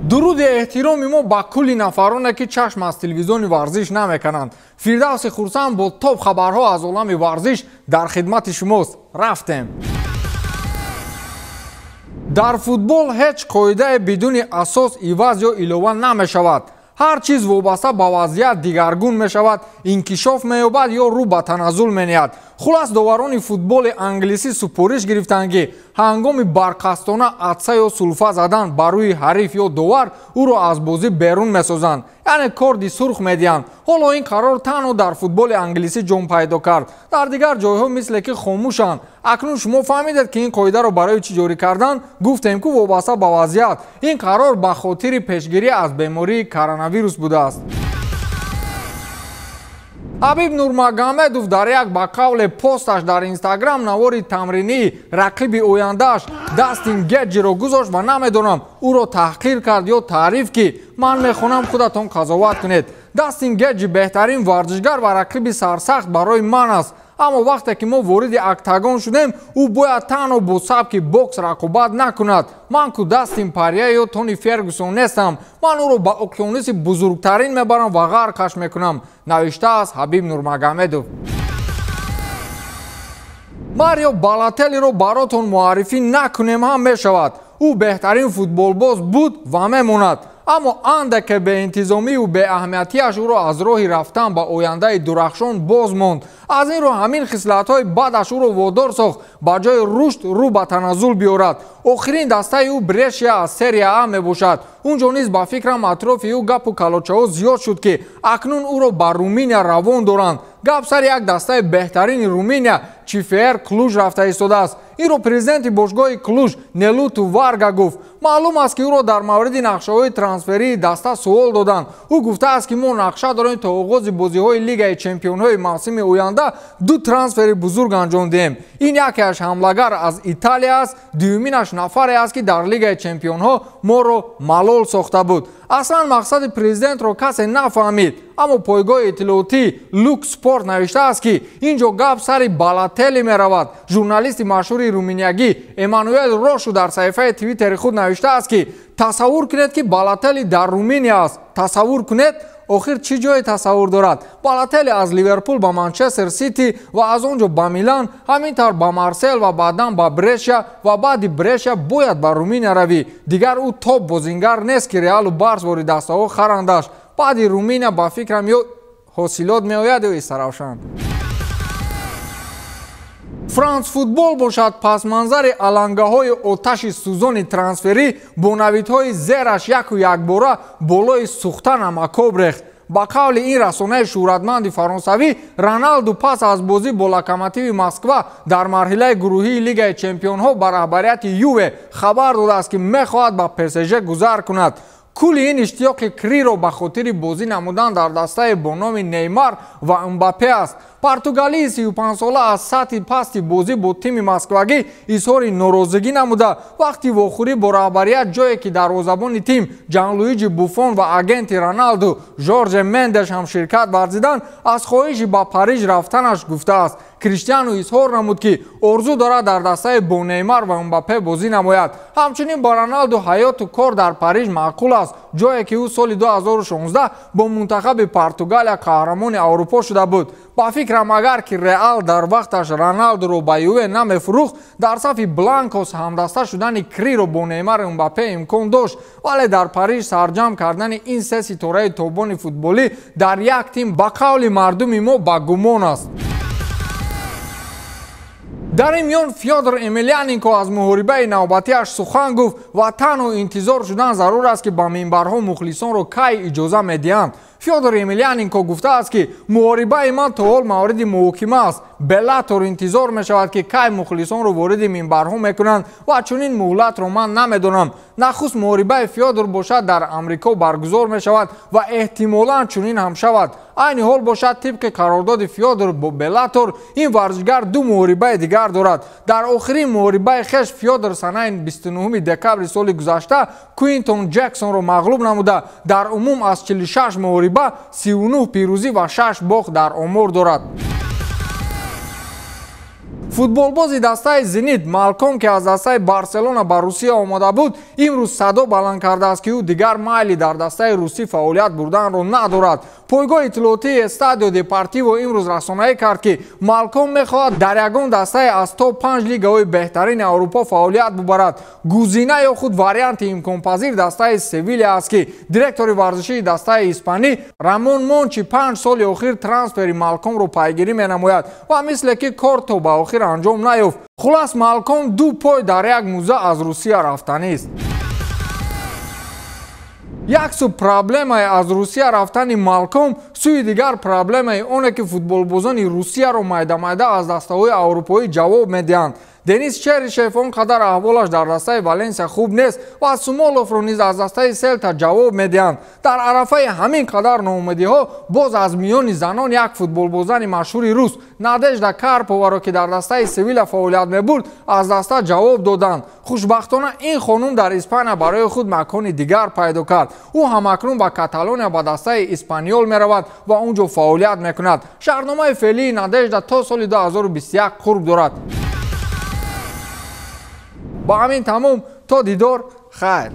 дуруди эҳтироми мо ба кулли нафароне ки чашм аз телевизиони варзиш намекунанд. Фирдавси хурсанд бо топ хабарҳо аз олами варзиш дар хидмати шумост. Рафтем. дар футбол ҳеҷ қоидае бидуни асос иваз ё илова намешавад. ҳар чиз вобаста ба вазъият дигаргун мешавад, инкишоф меёбад ё рӯ ба таназзул мениҳад. хулас доварони футболи англисӣ супориш гирифтанд ки ҳангоми барқастона атса ё сулфа задан ба рӯи ҳариф ё довар ӯро аз бозӣ берун месозанд, яъне корди сурх медиҳанд. ҳоло ин қарор танҳо дар футболи англисӣ ҷон пайдо кард. дар дигар ҷойҳо мисле ки хомӯшанд. акнун шумо фаҳмидед ки ин қоидаро барои чӣ ҷорӣ карданд? Гуфтем ки вобаста ба вазъият. ин қарор ба хотири пешгирӣ аз бемории коронавирус будааст. ҳабиб нурмагомедов дар як ба қавле посташ дар инстаграм навори тамринии рақиби ояндааш Дастин Геджиро гузошт ва намедонам ӯро таҳқир кард ё таъриф ки ман мехонам худатон қазоват кунед. Дастин Геджи беҳтарин варзишгар ва рақиби сарсахт барои ман аст. аммо вақте ки мо вориди октагон шудем, ӯ бояд танҳо бо сабки бокс рақобат накунад. ман ку Дастин Порье ё Тони Фергюсон нестам. ман ӯро ба уқёнуси бузургтарин мебарам ва ғарқаш мекунам, навиштааст ҳабиб нурмагомедов. Марио Балотеллиро баротон муаррифӣ накунем ҳам мешавад. ӯ беҳтарин футболбоз буд ва мемонад. аммо андаке беинтизомию беаҳамиятиаш ӯро аз роҳи рафтан ба ояндаи дурахшон боз монд. аз ин рӯ ҳамин хислатҳои бадаш ӯро водор сохт ба ҷои рушд рӯ ба таназзул биёрад. охирин дастаи ӯ Брешия аз серия А мебошад. унҷо низ ба фикрам атрофи ӯ гапу калочаҳо зиёд шуд ки акнун ӯро ба Руминия равон доранд. гап сари як дастаи беҳтарини Руминия ЧФР Клуж рафта истодааст. инро президенти бошгоҳи Клуж Нелуту Варга гуфт. маълум аст ки ӯро дар мавриди нақшаҳои трансферии даста суол доданд. ӯ гуфтааст ки мо нақша дорем то оғози бозиҳои Лигаи чемпионҳои мавсими оянда ду трансфери бузург анҷом диҳем. ин якеаш ҳамлагар аз Италия аст, дуюминаш нафаре аст ки дар Лигаи чемпионҳо моро малол сохта буд. аслан мақсади президентро касе нафаҳмид. аммо пойгоҳи иттилоотии Лук Спорт навиштааст ки ин ҷо гап сари Балотелли меравад. журналисти машҳури руминиягӣ Эммануэл Рошу дар саҳифаи твиттери худ навиштааст ки тасаввур кунед ки Балотелли дар Руминия аст. тасаввур кунед? охир чӣ ҷое тасаввур дорад? Балотелли аз Ливерпул ба Манчестер Сити ва аз он ҷо ба Милан, ҳамин тавр ба Марсел ва баъдан ба Брешия ва баъди Брешия бояд ба Руминия равӣ. дигар ӯ топ бозингар нест ки Реалу Барсбори дастаҳо харандаш. баъди Руминия ба фикрам ё ҳосилот меояд ё истаравшан. Франс футбол бошад пасманзари алангаҳои оташи сӯзони трансферӣ бо навидҳои зераш яку якбора болои сӯхтан намакоб рехт. ба қавли ин расонаи шӯҳратманди фаронсавӣ, Роналду пас аз бозӣ бо Локомотиви Москва дар марҳилаи гурӯҳии Лигаи чемпионҳо ба раҳбарияти Юве хабар додааст ки мехоҳад ба ПСЖ гузар кунад. кулли ин иштиёқи Криро ба хотири бозӣ намудан дар дастаи бо номи Неймар ва Мбаппе аст. португалии 35-сола аз сатҳи пасти бозӣ бо тими москвагӣ изҳори норозигӣ намуда, вақти вохӯрӣ бо раҳбарият ҷое ки дарвозабони тим Ҷанлуиҷи Буфон ва агенти Роналду Жорже Мендеш ҳам ширкат варзиданд, аз хоҳиши ба Париж рафтанаш гуфтааст. Криштиану изҳор намуд ки орзу дорад дар дастаи бо Неймар ва Мбаппе бозӣ намояд. ҳамчунин ба Роналду ҳаёту кор дар Париж маъқул аст, ҷое ки ӯ соли 2016 бо мунтахаби Португалия қаҳрамони Аврупо шуда буд. ба фикрам агар ки Реал дар вақташ Роналдуро ба Юве намефурӯхт, дар сафи Бланкос ҳамдаста шудани Криро бо Неймар ва Мбаппе имкон дошт, вале дар Париж сарҷам кардани ин се ситораи тобони футболӣ дар як тим ба қавли мардуми мо ба гумон аст. дар ин миён Фёдор Емельяненко аз муҳорибаи навбатиаш сухан гуфт ва танҳо интизор шудан зарур аст ки ба минбарҳо мухлисонро кай иҷоза медиҳанд. Фёдор Емельяненко гуфтааст ки муҳорибаи ман то ҳол мавриди муҳокима аст. Беллатор интизор мешавад ки кай мухлисонро вориди минбарҳо мекунанд ва чунин муҳлатро ман намедонам. нахуст муҳорибаи Фёдор бошад дар Амрико баргузор мешавад ва эҳтимолан чунин ҳам шавад. айни ҳол бошад тибқи қарордоди Фёдор бо Беллатор ин варзишгар ду муҳорибаи дигар дорад. дар охирин муҳорибаи хеш Фёдор санаи 29 декабри соли гузашта Куинтон Ҷексонро мағлуб намуда дар умум аз 46 муҳориба 39 пирӯзӣ ва 6 бохт дар омор дорад. футболбози дастаи «Зенит» Малком ки аз дастаи «Барселона» ба Русия омода буд, имрӯз садо баланд кардааст ки ӯ дигар майли дар дастаи русӣ фаъолият бурданро надорад. Пойгоҳи иттилоотии Estadio Deportivo имрӯз расонаӣ кард ки Малком мехоҳад дар ягон дастаи аз топ 5 лигаҳои беҳтарини Аврупо фаъолият бубарад. Гузина ё худ варианти имконпазир дастаи «Севилия» аст ки директори варзишии дастаи испанӣ Рамон Мончи 5 соли охир трансфери Малкомро пайгирӣ менамояд ва мисле ки кор то ба охир анҷом наёфт. Хулас Малком ду пой дар як мӯза аз Русия рафтанист. як су проблемаи аз Русия рафтани Малком, сӯи дигар проблемаи оне ки футболбозони Русияро майда-майда аз дастаҳои аврупоӣ ҷавоб медиҳанд. Денис Черишев он қадар аҳволаш дар дастаи Валенсия хуб нест ва Сумоловро низ аз дастаи Селта ҷавоб медиҳанд. Дар арафаи ҳамин қадар ноумедиҳо боз аз миёни занон як футболбозани машҳури рус Надежда Карповаро ки дар дастаи Севилия фаъолият мебурд аз даста ҷавоб доданд. хушбахтона ин хонум дар Испания барои худ макони дигар пайдо кард. ӯ ҳамакнун ба Каталония ба дастаи Испаниол меравад ва он ҷо фаъолият мекунад. шаҳрномаи феълии Надежда то соли 2021 қурб дорад. ба ҳамин тамом, то дидор, хайр.